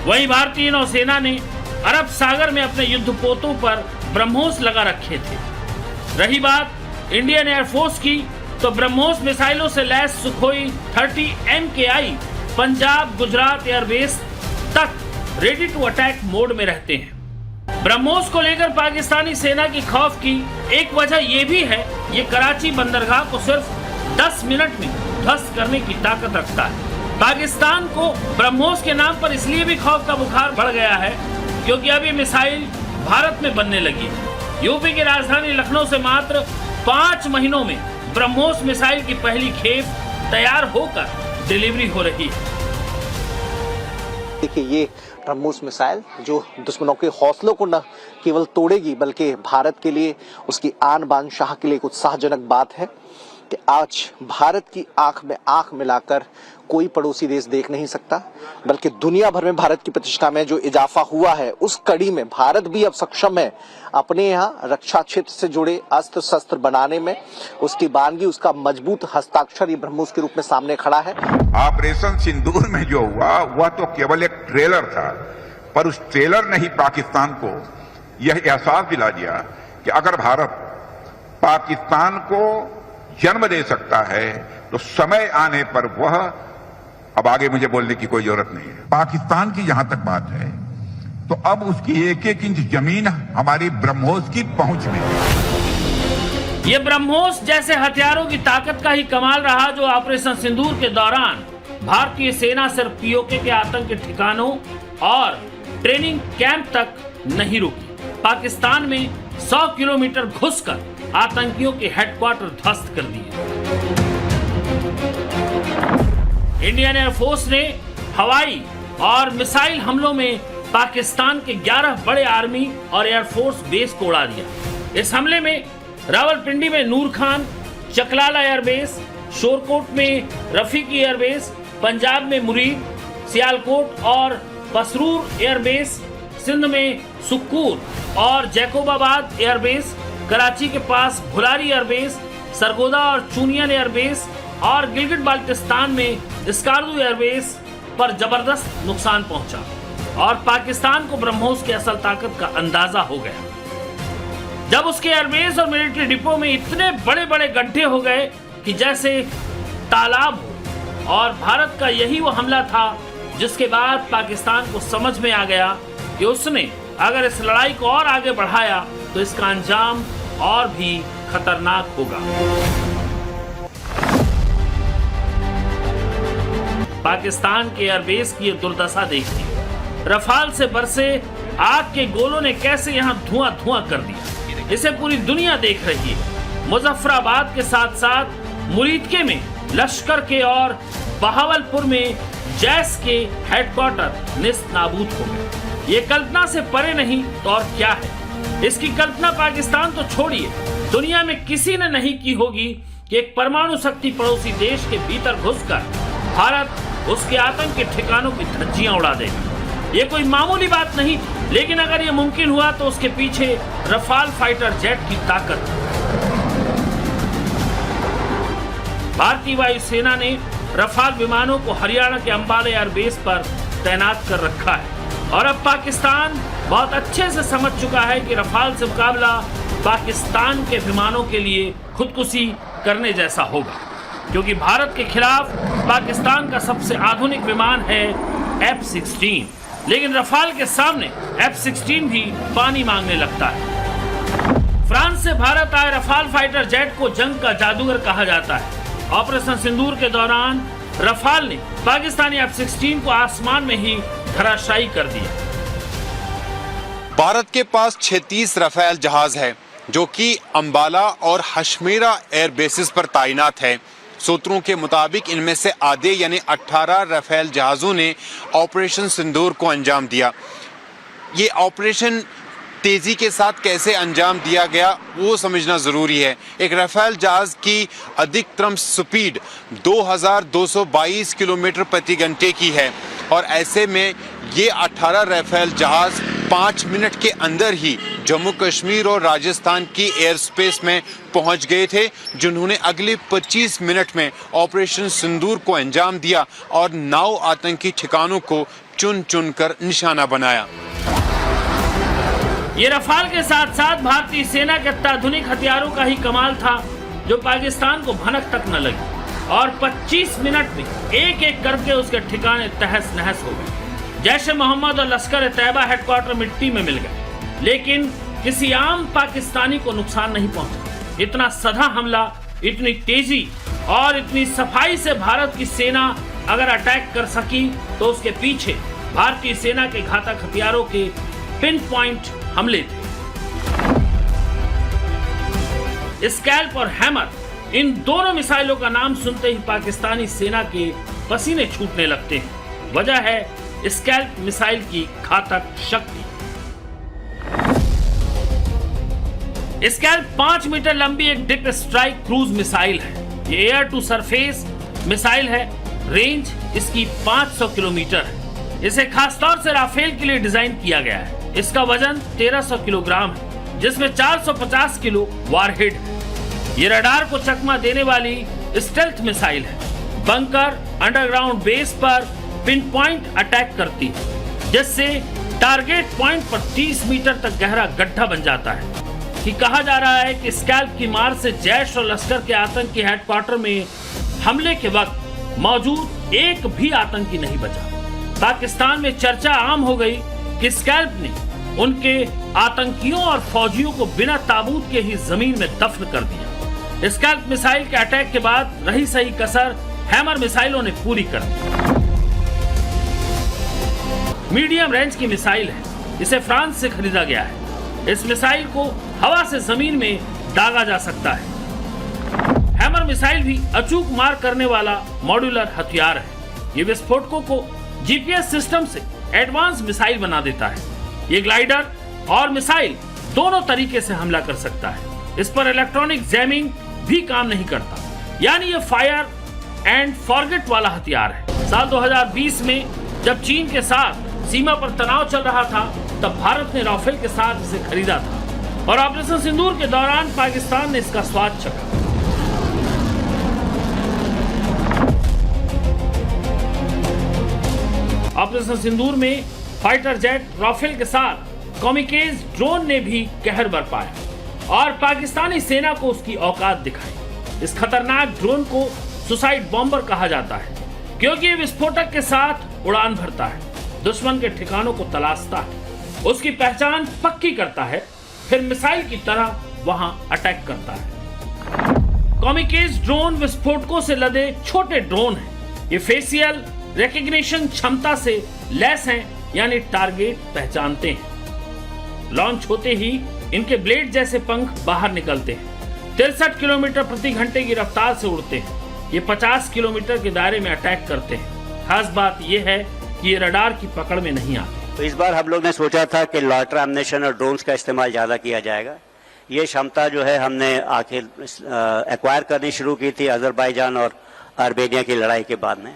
वहीं भारतीय नौसेना ने अरब सागर में अपने युद्धपोतों पर ब्रह्मोस लगा रखे थे। रही बात इंडियन एयरफोर्स की, तो ब्रह्मोस मिसाइलों से लैस Sukhoi 30 MKI Punjab, Gujarat airbase तक रेडी टू अटैक मोड में रहते हैं। ब्रह्मोस को लेकर पाकिस्तानी सेना की खौफ की एक वजह यह भी है, ये कराची बंदरगाह को सिर्फ 10 मिनट में ध्वस्त करने की ताकत रखता है। पाकिस्तान को ब्रह्मोस के नाम पर इसलिए भी खौफ का बुखार बढ़ गया है क्योंकि अब ये मिसाइल भारत में बनने लगी है। यूपी की राजधानी लखनऊ से मात्र 5 महीनों में ब्रह्मोस मिसाइल की पहली खेप तैयार होकर डिलीवरी हो रही है। देखिए, ये ब्रह्मोस मिसाइल जो दुश्मनों के हौसलों को न केवल तोड़ेगी बल्कि भारत के लिए, उसकी आन बान शाह के लिए एक उत्साहजनक बात है कि आज भारत की आंख में आंख मिलाकर कोई पड़ोसी देश देख नहीं सकता, बल्कि दुनिया भर में भारत की प्रतिष्ठा में जो इजाफा हुआ है उस कड़ी में भारत भी अब सक्षम है अपने यहाँ रक्षा क्षेत्र से जुड़े अस्त्र शस्त्र बनाने में। उसकी बानगी, उसका मजबूत हस्ताक्षर ये ब्रह्मोस के रूप में सामने खड़ा है। ऑपरेशन सिंदूर में जो हुआ वह तो केवल एक ट्रेलर था, पर उस ट्रेलर ने ही पाकिस्तान को यह एहसास दिला दिया कि अगर भारत पाकिस्तान को जन्म दे सकता है तो समय आने पर वह, अब आगे मुझे बोलने की कोई जरूरत नहीं है, पाकिस्तान की जहां तक बात है तो अब उसकी एक एक इंच जमीन हमारी ब्रह्मोस की पहुंच में है। ये ब्रह्मोस जैसे हथियारों की ताकत का ही कमाल रहा जो ऑपरेशन सिंदूर के दौरान भारतीय सेना सिर्फ पीओके के आतंकी ठिकानों और ट्रेनिंग कैंप तक नहीं रुकी। पाकिस्तान में 100 किलोमीटर घुसकर आतंकियों के हेडक्वार्टर ध्वस्त कर दिए। इंडियन एयरफोर्स ने हवाई और मिसाइल हमलों में पाकिस्तान के 11 बड़े आर्मी और एयरफोर्स बेस को उड़ा दिया। इस हमले में रावलपिंडी में नूर खान, चकलाला एयरबेस, शोरकोट में रफीकी एयरबेस, पंजाब में मुरीद, सियालकोट और पसरूर एयरबेस, सिंध में सुक्कूर और जैकोबाबाद एयरबेस, कराची के पास भुलारी एयरबेस, सरगोदा और चूनियन एयरबेस और गिलगित बाल्टिस्तान में स्कार्दू एयरबेस पर जबरदस्त नुकसान पहुंचा और पाकिस्तान को ब्रह्मोस की असल ताकत का अंदाजा हो गया जब उसके एयरबेस और मिलिट्री डिपो में इतने बड़े बड़े गड्ढे हो गए कि जैसे तालाब हो। और भारत का यही वो हमला था जिसके बाद पाकिस्तान को समझ में आ गया कि उसने अगर इस लड़ाई को और आगे बढ़ाया तो इसका अंजाम और भी खतरनाक होगा। पाकिस्तान के एयरबेस की ये दुर्दशा देखिए, रफाल से बरसे आग के गोलों ने कैसे यहाँ धुआं धुआं कर दिया, इसे पूरी दुनिया देख रही है। मुजफ्फराबाद के साथ साथ मुरीदके में लश्कर के और बहावलपुर में जैश के हेडक्वार्टर निस्त नाबूद हो गए। ये कल्पना से परे नहीं तो और क्या है। इसकी कल्पना पाकिस्तान तो छोड़िए, दुनिया में किसी ने नहीं की होगी कि एक परमाणु शक्ति पड़ोसी देश के भीतर घुसकर भारत उसके आतंक के ठिकानों की धज्जियां उड़ा देगा। ये कोई मामूली बात नहीं, लेकिन अगर ये मुमकिन हुआ तो उसके पीछे रफाल फाइटर जेट की ताकत। भारतीय वायुसेना ने रफाल विमानों को हरियाणा के अंबाला एयरबेस पर तैनात कर रखा है और अब पाकिस्तान बहुत अच्छे से समझ चुका है कि रफाल से मुकाबला पाकिस्तान के विमानों के लिए खुदकुशी करने जैसा होगा, क्योंकि भारत के खिलाफ पाकिस्तान का सबसे आधुनिक विमान है F-16, लेकिन रफाल के सामने F-16 भी पानी मांगने लगता है। फ्रांस से भारत आए रफाल फाइटर जेट को जंग का जादूगर कहा जाता है। ऑपरेशन सिंदूर के दौरान रफाल ने पाकिस्तानी F-16 को आसमान में ही धराशायी कर दिया। भारत के पास 36 रफाल जहाज है जो कि अंबाला और हशमेरा एयरबेसिस पर तैनात है। सूत्रों के मुताबिक इनमें से आधे यानी 18 रफाल जहाजों ने ऑपरेशन सिंदूर को अंजाम दिया। ये ऑपरेशन तेजी के साथ कैसे अंजाम दिया गया वो समझना जरूरी है। एक रफाल जहाज की अधिकतम स्पीड 2222 किलोमीटर प्रति घंटे की है और ऐसे में ये 18 रफाल जहाज 5 मिनट के अंदर ही जम्मू कश्मीर और राजस्थान की एयर स्पेस में पहुंच गए थे, जिन्होंने अगले 25 मिनट में ऑपरेशन सिंदूर को अंजाम दिया और 9 आतंकी ठिकानों को चुन चुन कर निशाना बनाया। ये रफाल के साथ साथ भारतीय सेना के अत्याधुनिक हथियारों का ही कमाल था जो पाकिस्तान को भनक तक न लगी और 25 मिनट में एक एक करके उसके ठिकाने तहस नहस हो गए। जैश ए मोहम्मद और लश्कर ए तैयबा हेडक्वार्टर मिट्टी में मिल गए, लेकिन किसी आम पाकिस्तानी को नुकसान नहीं पहुंचा। इतना सधा हमला, इतनी तेजी और इतनी सफाई से भारत की सेना अगर अटैक कर सकी तो उसके पीछे भारतीय सेना के घातक हथियारों के पिन पॉइंट हमले थे। स्कैल्प और हैमर, इन दोनों मिसाइलों का नाम सुनते ही पाकिस्तानी सेना के पसीने छूटने लगते हैं। वजह है स्कैल्प मिसाइल की घातक शक्ति। स्कैल्प 5 मीटर लंबी एक डिप स्ट्राइक क्रूज मिसाइल है। ये एयर टू सरफेस मिसाइल है। रेंज इसकी 500 किलोमीटर है। इसे खासतौर से राफेल के लिए डिजाइन किया गया है। इसका वजन 1300 किलोग्राम है, जिसमें 450 किलो वारहेड है। ये रडार को चकमा देने वाली स्टेल्थ मिसाइल है। बंकर अंडरग्राउंड बेस पर पिन पॉइंट अटैक करती है, जिससे टारगेट पॉइंट पर 30 मीटर तक गहरा गड्ढा बन जाता है। कि कहा जा रहा है कि स्कैल्प की मार से जैश और लश्कर के आतंकी हेडक्वार्टर में हमले के वक्त मौजूद एक भी आतंकी नहीं बचा। पाकिस्तान में चर्चा आम हो गई कि स्कैल्प ने उनके आतंकियों और फौजियों को बिना ताबूत के ही जमीन में दफन कर दिया। स्कैल्प मिसाइल के अटैक के बाद रही सही कसर हैमर मिसाइलों ने पूरी कर दी। मीडियम रेंज की मिसाइल है। इसे फ्रांस से खरीदा गया है। इस मिसाइल को हवा से जमीन में दागा जा सकता है। हैमर मिसाइल भी अचूक मार करने वाला मॉड्यूलर हथियार है। ये विस्फोटकों को जीपीएस सिस्टम से एडवांस मिसाइल बना देता है। ये ग्लाइडर और मिसाइल दोनों तरीके से हमला कर सकता है। इस पर इलेक्ट्रॉनिक जैमिंग भी काम नहीं करता, यानी ये फायर एंड फॉरगेट वाला हथियार है। साल 2020 में जब चीन के साथ सीमा पर तनाव चल रहा था, तब भारत ने राफेल के साथ इसे खरीदा था और ऑपरेशन सिंदूर के दौरान पाकिस्तान ने इसका स्वाद चखा। ऑपरेशन सिंदूर में फाइटर जेट राफेल के साथ कामिकेज ड्रोन ने भी कहर बरपाया और पाकिस्तानी सेना को उसकी औकात दिखाई। इस खतरनाक ड्रोन को सुसाइड बॉम्बर कहा जाता है क्योंकि ये विस्फोटक के साथ उड़ान भरता है, दुश्मन के ठिकानों को तलाशता है, उसकी पहचान पक्की करता है, फिर मिसाइल की तरह वहां अटैक करता है। कामिकेज ड्रोन विस्फोटकों से लदे छोटे ड्रोन हैं। ये फेशियल रिकॉग्निशन क्षमता से लैस हैं, यानी टारगेट पहचानते हैं। लॉन्च होते ही इनके ब्लेड जैसे पंख बाहर निकलते हैं। 63 किलोमीटर प्रति घंटे की रफ्तार से उड़ते हैं। ये 50 किलोमीटर के दायरे में अटैक करते हैं। खास बात यह है कि ये रडार की पकड़ में नहीं आते। तो इस बार हम लोग ने सोचा था कि लॉयटर एम्युनिशन और ड्रोन्स का इस्तेमाल ज़्यादा किया जाएगा। ये क्षमता जो है हमने आखिर एक्वायर करनी शुरू की थी अजरबैजान और आर्मेनिया की लड़ाई के बाद में।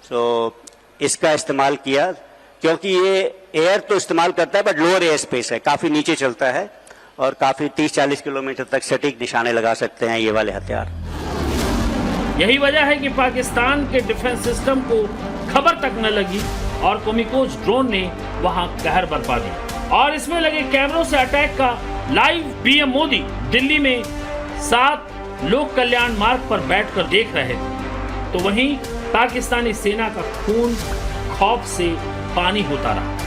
तो इसका इस्तेमाल किया क्योंकि ये एयर तो इस्तेमाल करता है बट लोअर एयर स्पेस है, काफ़ी नीचे चलता है और काफ़ी 30-40 किलोमीटर तक सटीक निशाने लगा सकते हैं ये वाले हथियार। यही वजह है कि पाकिस्तान के डिफेंस सिस्टम को खबर तक न लगी और कामिकेज ड्रोन ने वहां कहर बरपा दिया। और इसमें लगे कैमरों से अटैक का लाइव पीएम मोदी दिल्ली में 7 लोक कल्याण मार्ग पर बैठकर देख रहे थे, तो वहीं पाकिस्तानी सेना का खून खौफ से पानी होता रहा।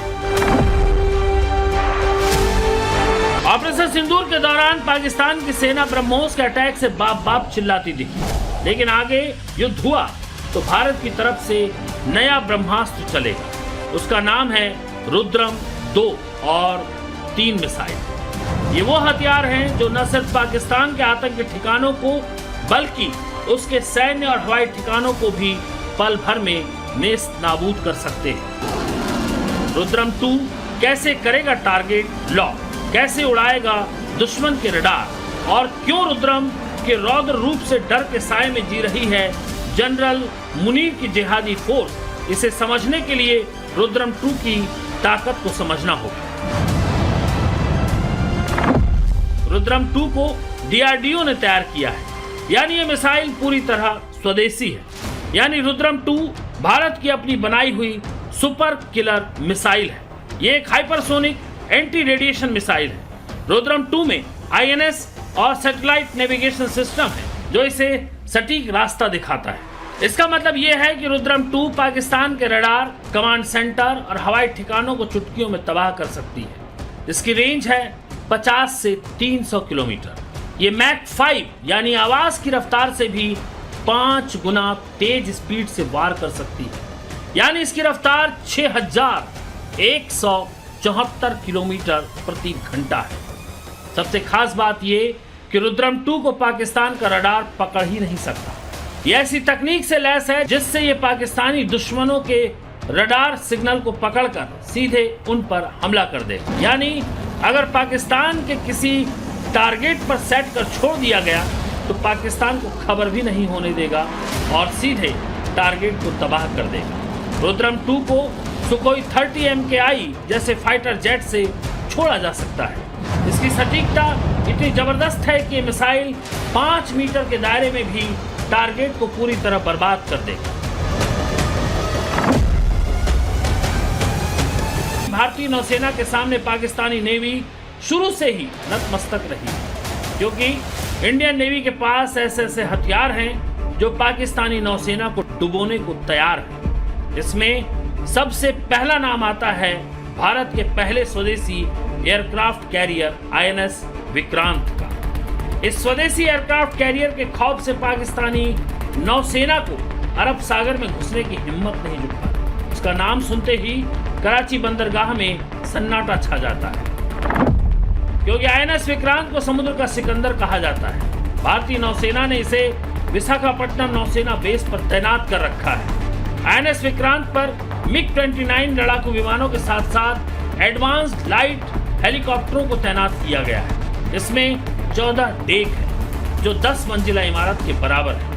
ऑपरेशन सिंदूर के दौरान पाकिस्तान की सेना ब्रह्मोस के अटैक से बाप बाप चिल्लाती दिखी, लेकिन आगे युद्ध हुआ तो भारत की तरफ से नया ब्रह्मास्त्र चलेगा। उसका नाम है रुद्रम 2 और 3 मिसाइल। ये वो हथियार हैं जो न सिर्फ पाकिस्तान के आतंकी ठिकानों को बल्कि उसके सैन्य और हवाई ठिकानों को भी पल भर में नेस्त नाबूद कर सकते हैं। रुद्रम 2 कैसे करेगा टारगेट लॉक, कैसे उड़ाएगा दुश्मन के रडार और क्यों रुद्रम के रौद्र रूप से डर के साए में जी रही है जनरल मुनीर की जिहादी फोर्स, इसे समझने के लिए रुद्रम 2 की ताकत को समझना होगा। रुद्रम 2 को डीआरडीओ ने तैयार किया है, यानी ये मिसाइल पूरी तरह स्वदेशी है। यानी रुद्रम 2 भारत की अपनी बनाई हुई सुपर किलर मिसाइल है। ये एक हाइपरसोनिक एंटी रेडिएशन मिसाइल है। रुद्रम 2 में आईएनएस और सैटेलाइट नेविगेशन सिस्टम है जो इसे सटीक रास्ता दिखाता है। इसका मतलब यह है कि रुद्रम 2 पाकिस्तान के रडार, कमांड सेंटर और हवाई ठिकानों को चुटकियों में तबाह कर सकती है। इसकी रेंज है 50 से 300 किलोमीटर। ये मैक 5 यानी आवाज की रफ्तार से भी 5 गुना तेज स्पीड से वार कर सकती है। यानी इसकी रफ्तार 6174 किलोमीटर प्रति घंटा है। सबसे खास बात यह कि रुद्रम 2 को पाकिस्तान का रडार पकड़ ही नहीं सकता। यह ऐसी तकनीक से लैस है जिससे ये पाकिस्तानी दुश्मनों के रडार सिग्नल को पकड़कर सीधे उन पर हमला कर दे। यानी अगर पाकिस्तान के किसी टारगेट पर सेट कर छोड़ दिया गया तो पाकिस्तान को खबर भी नहीं होने देगा और सीधे टारगेट को तबाह कर देगा। रुद्रम 2 को सुखोई 30 MKI जैसे फाइटर जेट से छोड़ा जा सकता है। इसकी सटीकता इतनी जबरदस्त है कि मिसाइल 5 मीटर के दायरे में भी टारगेट को पूरी तरह बर्बाद कर देगा। भारतीय नौसेना के सामने पाकिस्तानी नेवी शुरू से ही नतमस्तक रही है, क्योंकि इंडियन नेवी के पास ऐसे ऐसे हथियार हैं जो पाकिस्तानी नौसेना को डुबोने को तैयार है। इसमें सबसे पहला नाम आता है भारत के पहले स्वदेशी एयरक्राफ्ट कैरियर INS विक्रांत का। इस स्वदेशी एयरक्राफ्ट कैरियर के खौफ से पाकिस्तानी नौसेना को अरब सागर में घुसने की हिम्मत नहीं जुट पाती। उसका नाम सुनते ही कराची बंदरगाह में सन्नाटा छा जाता है, क्योंकि INS विक्रांत को समुद्र का सिकंदर कहा जाता है। भारतीय नौसेना ने इसे विशाखापट्टनम नौसेना बेस पर तैनात कर रखा है। INS विक्रांत पर MiG-29 लड़ाकू विमानों के साथ साथ एडवांस्ड लाइट हेलीकॉप्टरों को तैनात किया गया है। इसमें 14 डेक है जो 10 मंजिला इमारत के बराबर है।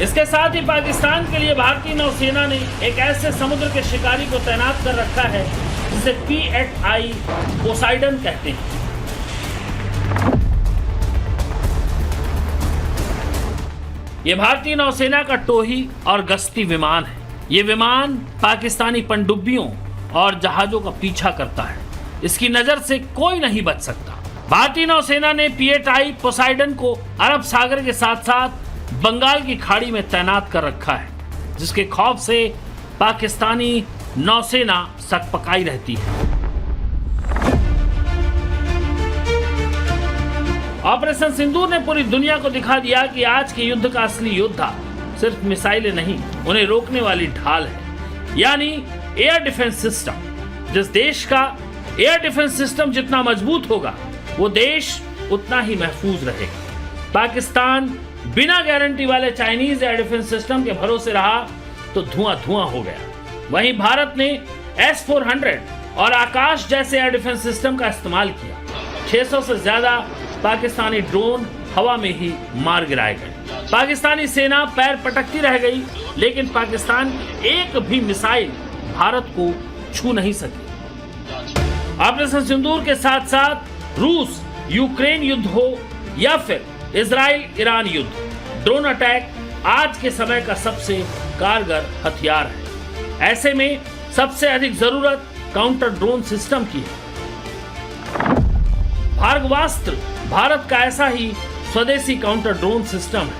इसके साथ ही पाकिस्तान के लिए भारतीय नौसेना ने एक ऐसे समुद्र के शिकारी को तैनात कर रखा है जिसे P-8I पोसाइडन कहते हैं। ये भारतीय नौसेना का टोही और गश्ती विमान है। ये विमान पाकिस्तानी पनडुब्बियों और जहाजों का पीछा करता है। इसकी नजर से कोई नहीं बच सकता। भारतीय नौसेना ने पीएटाई पोसाइडन को अरब सागर के साथ साथ बंगाल की खाड़ी में तैनात कर रखा है, जिसके खौफ से पाकिस्तानी नौसेना सकपकाई रहती है। ऑपरेशन सिंदूर ने पूरी दुनिया को दिखा दिया कि आज के युद्ध का असली योद्धा सिर्फ मिसाइलें नहीं, उन्हें रोकने वाली ढाल है, यानी एयर डिफेंस सिस्टम। जिस देश का एयर डिफेंस सिस्टम जितना मजबूत होगा, वो देश उतना ही महफूज रहेगा। पाकिस्तान बिना गारंटी वाले चाइनीज एयर डिफेंस सिस्टम के भरोसे रहा तो धुआं धुआं हो गया। वहीं भारत ने S-400 और आकाश जैसे एयर डिफेंस सिस्टम का इस्तेमाल किया। 600 से ज्यादा पाकिस्तानी ड्रोन हवा में ही मार गिराए गए। पाकिस्तानी सेना पैर पटकती रह गई, लेकिन पाकिस्तान की एक भी मिसाइल भारत को छू नहीं सकी। ऑपरेशन सिंदूर के साथ साथ रूस यूक्रेन युद्ध हो या फिर इजराइल ईरान युद्ध, ड्रोन अटैक आज के समय का सबसे कारगर हथियार है। ऐसे में सबसे अधिक जरूरत काउंटर ड्रोन सिस्टम की है। भार्गवास्त्र भारत का ऐसा ही स्वदेशी काउंटर ड्रोन सिस्टम है।